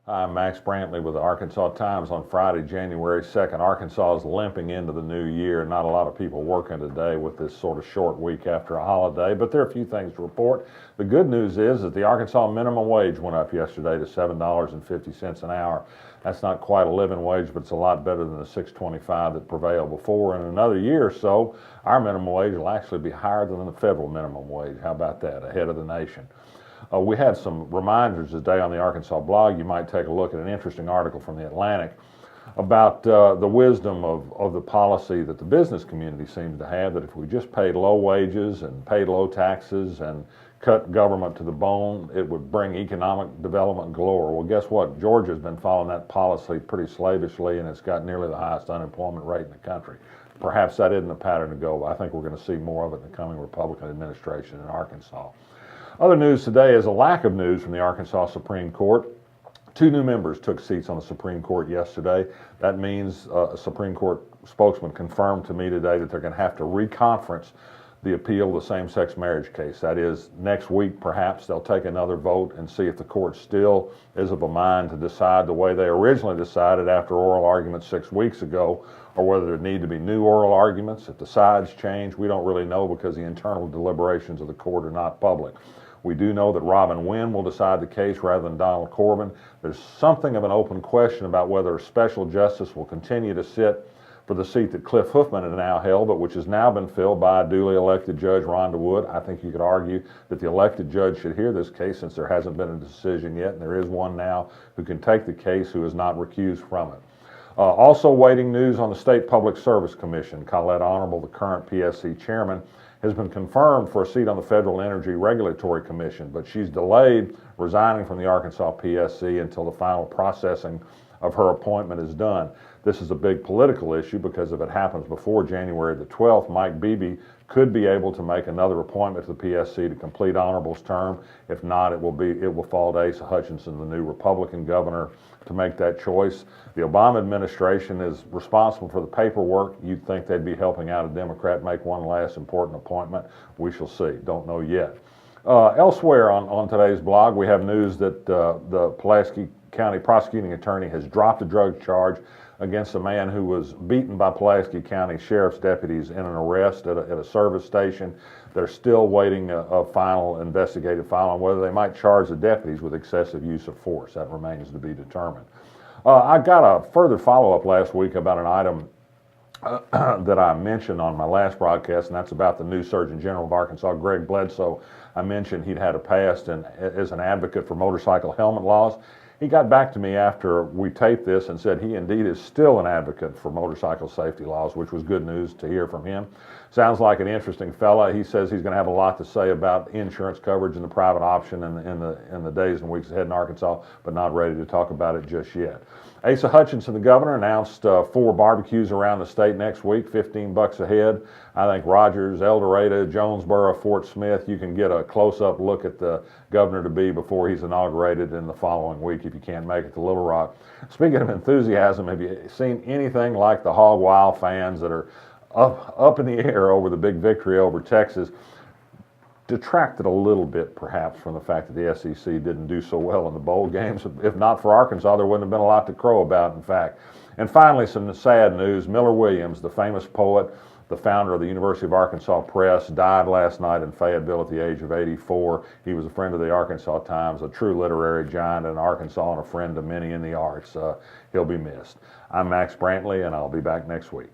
I'm Max Brantley with the Arkansas Times on Friday, January 2nd. Arkansas is limping into the new year. Not a lot of people working today with this sort of short week after a holiday, but there are a few things to report. The good news is that the Arkansas minimum wage went up yesterday to $7.50 an hour. That's not quite a living wage, but it's a lot better than the $6.25 that prevailed before. In another year or so, our minimum wage will actually be higher than the federal minimum wage. How about that? Ahead of the nation. We had some reminders today on the Arkansas blog. You might take a look at an interesting article from the Atlantic about the wisdom of the policy that the business community seems to have, that if we just paid low wages and paid low taxes and cut government to the bone, it would bring economic development galore. Well, guess what? Georgia's been following that policy pretty slavishly, and it's got nearly the highest unemployment rate in the country. Perhaps that isn't the pattern to go, but I think we're going to see more of it in the coming Republican administration in Arkansas. Other news today is a lack of news from the Arkansas Supreme Court. Two new members took seats on the Supreme Court yesterday. That means a Supreme Court spokesman confirmed to me today that they're going to have to reconference the appeal of the same-sex marriage case. That is, next week perhaps they'll take another vote and see if the court still is of a mind to decide the way they originally decided after oral arguments 6 weeks ago, or whether there need to be new oral arguments. If the sides change, we don't really know because the internal deliberations of the court are not public. We do know that Robin Wynn will decide the case rather than Donald Corbin. There's something of an open question about whether a special justice will continue to sit for the seat that Cliff Hoofman has now held, but which has now been filled by a duly elected Judge Rhonda Wood. I think you could argue that the elected judge should hear this case since there hasn't been a decision yet, and there is one now who can take the case who is not recused from it. Also waiting news on the State Public Service Commission. Colette Honorable, the current PSC chairman, has been confirmed for a seat on the Federal Energy Regulatory Commission, but she's delayed resigning from the Arkansas PSC until the final processing of her appointment is done. This is a big political issue because if it happens before January the 12th, Mike Beebe could be able to make another appointment to the PSC to complete Honorable's term. If not, it will fall to Asa Hutchinson, the new Republican governor, to make that choice. The Obama administration is responsible for the paperwork. You'd think they'd be helping out a Democrat make one last important appointment. We shall see. Don't know yet. Elsewhere on today's blog, we have news that the Pulaski County prosecuting attorney has dropped a drug charge against a man who was beaten by Pulaski County Sheriff's deputies in an arrest at a service station. They're still waiting a final investigative file on whether they might charge the deputies with excessive use of force. That remains to be determined. I got a further follow-up last week about an item that I mentioned on my last broadcast, and that's about the new Surgeon General of Arkansas, Greg Bledsoe. I mentioned he'd had a past as an advocate for motorcycle helmet laws. He got back to me after we taped this and said he indeed is still an advocate for motorcycle safety laws, which was good news to hear from him. Sounds like an interesting fella. He says he's going to have a lot to say about insurance coverage and the private option in the days and weeks ahead in Arkansas, but not ready to talk about it just yet. Asa Hutchinson, the governor, announced 4 barbecues around the state next week, $15 a head. I think Rogers, El Dorado, Jonesboro, Fort Smith, you can get a close-up look at the governor-to-be before he's inaugurated in the following week if you can't make it to Little Rock. Speaking of enthusiasm, have you seen anything like the Hog Wild fans that are up in the air over the big victory over Texas? Detracted a little bit, perhaps, from the fact that the SEC didn't do so well in the bowl games. If not for Arkansas, there wouldn't have been a lot to crow about, in fact. And finally, some sad news. Miller Williams, the famous poet, the founder of the University of Arkansas Press, died last night in Fayetteville at the age of 84. He was a friend of the Arkansas Times, a true literary giant in Arkansas, and a friend to many in the arts. He'll be missed. I'm Max Brantley, and I'll be back next week.